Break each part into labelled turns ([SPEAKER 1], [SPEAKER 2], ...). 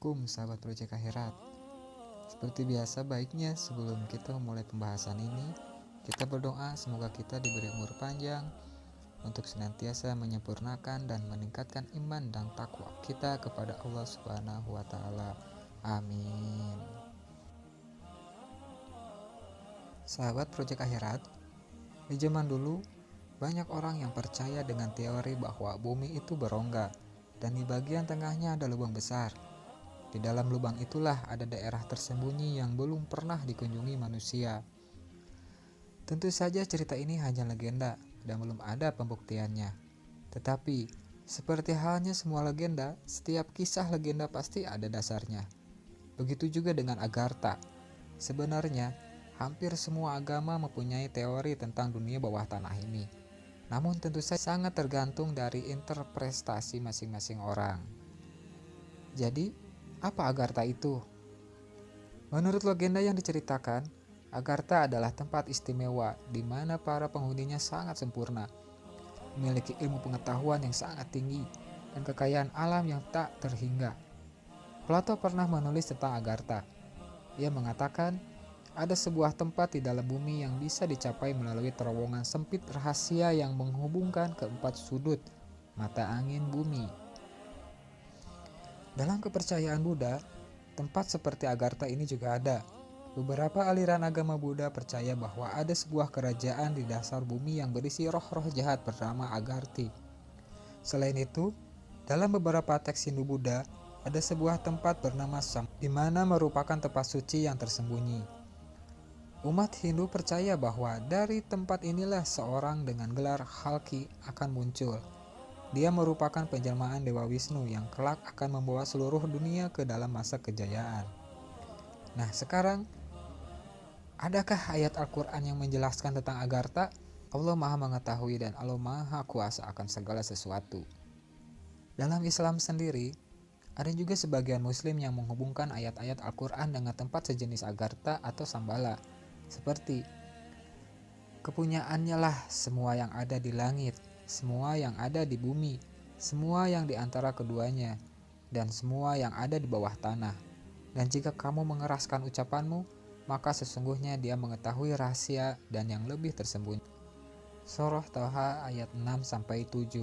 [SPEAKER 1] Assalamualaikum sahabat Project Akhirat. Seperti biasa baiknya sebelum kita memulai pembahasan ini, kita berdoa semoga kita diberi umur panjang untuk senantiasa menyempurnakan dan meningkatkan iman dan takwa kita kepada Allah Subhanahu wa taala. Amin. Sahabat Project Akhirat, di zaman dulu banyak orang yang percaya dengan teori bahwa bumi itu berongga dan di bagian tengahnya ada lubang besar. Di dalam lubang itulah ada daerah tersembunyi yang belum pernah dikunjungi manusia. Tentu saja cerita ini hanya legenda dan belum ada pembuktiannya. Tetapi, seperti halnya semua legenda, setiap kisah legenda pasti ada dasarnya. Begitu juga dengan Agartha. Sebenarnya, hampir semua agama mempunyai teori tentang dunia bawah tanah ini. Namun tentu saja sangat tergantung dari interpretasi masing-masing orang. Jadi, apa Agartha itu? Menurut legenda yang diceritakan, Agartha adalah tempat istimewa di mana para penghuninya sangat sempurna, memiliki ilmu pengetahuan yang sangat tinggi, dan kekayaan alam yang tak terhingga. Plato pernah menulis tentang Agartha. Ia mengatakan, ada sebuah tempat di dalam bumi yang bisa dicapai melalui terowongan sempit rahasia yang menghubungkan keempat sudut mata angin bumi. Dalam kepercayaan Buddha, tempat seperti Agartha ini juga ada. Beberapa aliran agama Buddha percaya bahwa ada sebuah kerajaan di dasar bumi yang berisi roh-roh jahat bernama Agarthi. Selain itu, dalam beberapa teks Hindu Buddha, ada sebuah tempat bernama Sam, di mana merupakan tempat suci yang tersembunyi. Umat Hindu percaya bahwa dari tempat inilah seorang dengan gelar Kalki akan muncul. Dia merupakan penjelmaan Dewa Wisnu yang kelak akan membawa seluruh dunia ke dalam masa kejayaan. Nah sekarang, adakah ayat Al-Quran yang menjelaskan tentang Agartha? Allah Maha Mengetahui dan Allah Maha Kuasa akan segala sesuatu. Dalam Islam sendiri, ada juga sebagian Muslim yang menghubungkan ayat-ayat Al-Quran dengan tempat sejenis Agartha atau Sambala, seperti kepunyaannya lah semua yang ada di langit, semua yang ada di bumi, semua yang di antara keduanya, dan semua yang ada di bawah tanah. Dan jika kamu mengeraskan ucapanmu, maka sesungguhnya dia mengetahui rahasia dan yang lebih tersembunyi. Surah Thaha ayat 6-7.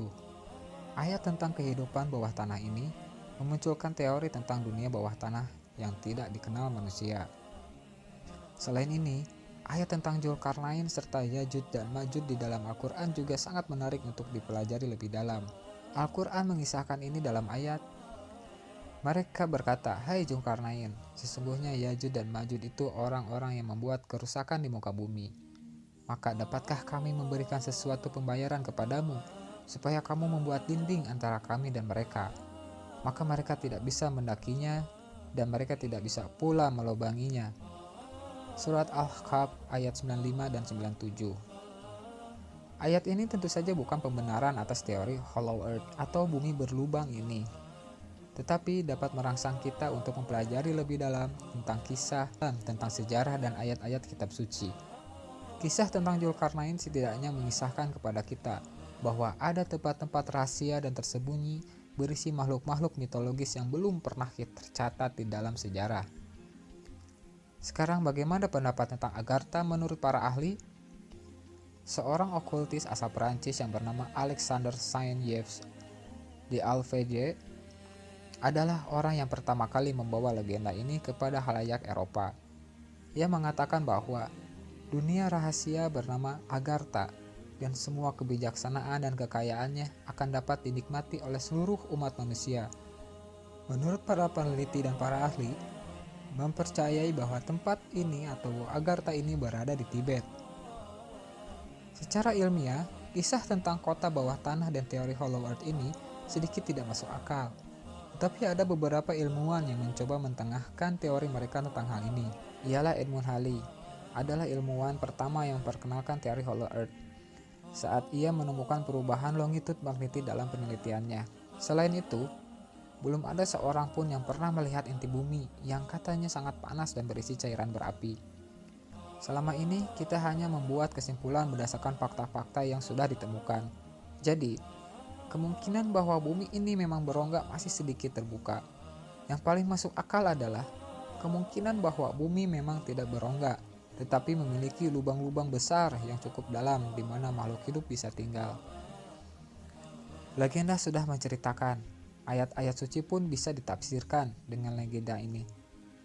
[SPEAKER 1] Ayat tentang kehidupan bawah tanah ini memunculkan teori tentang dunia bawah tanah yang tidak dikenal manusia. Selain ini, ayat tentang Dzulkarnain serta Yajud dan Majud di dalam Al-Quran juga sangat menarik untuk dipelajari lebih dalam. Al-Quran mengisahkan ini dalam ayat, mereka berkata, hai Dzulkarnain, sesungguhnya Yajud dan Majud itu orang-orang yang membuat kerusakan di muka bumi. Maka dapatkah kami memberikan sesuatu pembayaran kepadamu, supaya kamu membuat dinding antara kami dan mereka? Maka mereka tidak bisa mendakinya, dan mereka tidak bisa pula melobanginya. Surat Al-Kahf ayat 95 dan 97. Ayat ini tentu saja bukan pembenaran atas teori Hollow Earth atau bumi berlubang ini, tetapi dapat merangsang kita untuk mempelajari lebih dalam tentang kisah, tentang sejarah dan ayat-ayat kitab suci. Kisah tentang Dzulkarnain setidaknya mengisahkan kepada kita bahwa ada tempat-tempat rahasia dan tersembunyi berisi makhluk-makhluk mitologis yang belum pernah tercatat di dalam sejarah. Sekarang bagaimana pendapat tentang Agartha menurut para ahli? Seorang okultis asal Perancis yang bernama Alexander Saint-Yves de Alveje adalah orang yang pertama kali membawa legenda ini kepada khalayak Eropa. Ia mengatakan bahwa dunia rahasia bernama Agartha dan semua kebijaksanaan dan kekayaannya akan dapat dinikmati oleh seluruh umat manusia. Menurut para peneliti dan para ahli, mempercayai bahwa tempat ini atau Agartha ini berada di Tibet. Secara ilmiah, kisah tentang kota bawah tanah dan teori Hollow Earth ini sedikit tidak masuk akal. Tetapi ada beberapa ilmuwan yang mencoba mentengahkan teori mereka tentang hal ini. Ialah Edmund Halley, adalah ilmuwan pertama yang memperkenalkan teori Hollow Earth saat ia menemukan perubahan longitude magnetik dalam penelitiannya. Selain itu, belum ada seorang pun yang pernah melihat inti bumi yang katanya sangat panas dan berisi cairan berapi. Selama ini kita hanya membuat kesimpulan berdasarkan fakta-fakta yang sudah ditemukan. Jadi, kemungkinan bahwa bumi ini memang berongga masih sedikit terbuka. Yang paling masuk akal adalah kemungkinan bahwa bumi memang tidak berongga, tetapi memiliki lubang-lubang besar yang cukup dalam di mana makhluk hidup bisa tinggal. Legenda sudah menceritakan, ayat-ayat suci pun bisa ditafsirkan dengan legenda ini.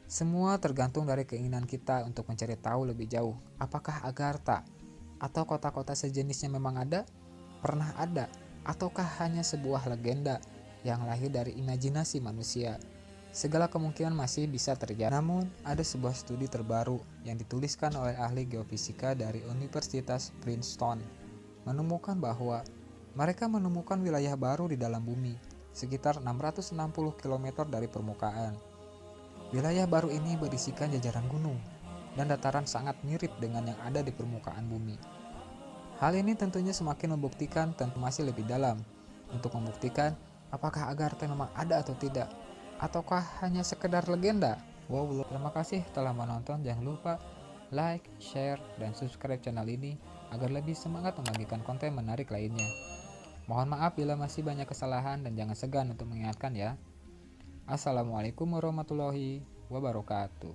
[SPEAKER 1] Semua tergantung dari keinginan kita untuk mencari tahu lebih jauh. Apakah Agartha atau kota-kota sejenisnya memang ada, pernah ada, ataukah hanya sebuah legenda yang lahir dari imajinasi manusia? Segala kemungkinan masih bisa terjadi. Namun, ada sebuah studi terbaru yang dituliskan oleh ahli geofisika dari Universitas Princeton menemukan bahwa mereka menemukan wilayah baru di dalam bumi, sekitar 660 km dari permukaan. Wilayah baru ini berisikan jajaran gunung dan dataran sangat mirip dengan yang ada di permukaan bumi. Hal ini tentunya semakin membuktikan tentu masih lebih dalam untuk membuktikan apakah Agartha memang ada atau tidak, ataukah hanya sekedar legenda. Wow, terima kasih telah menonton. Jangan lupa like, share, dan subscribe channel ini agar lebih semangat membagikan konten menarik lainnya. Mohon maaf bila masih banyak kesalahan dan jangan segan untuk mengingatkan ya. Assalamualaikum warahmatullahi wabarakatuh.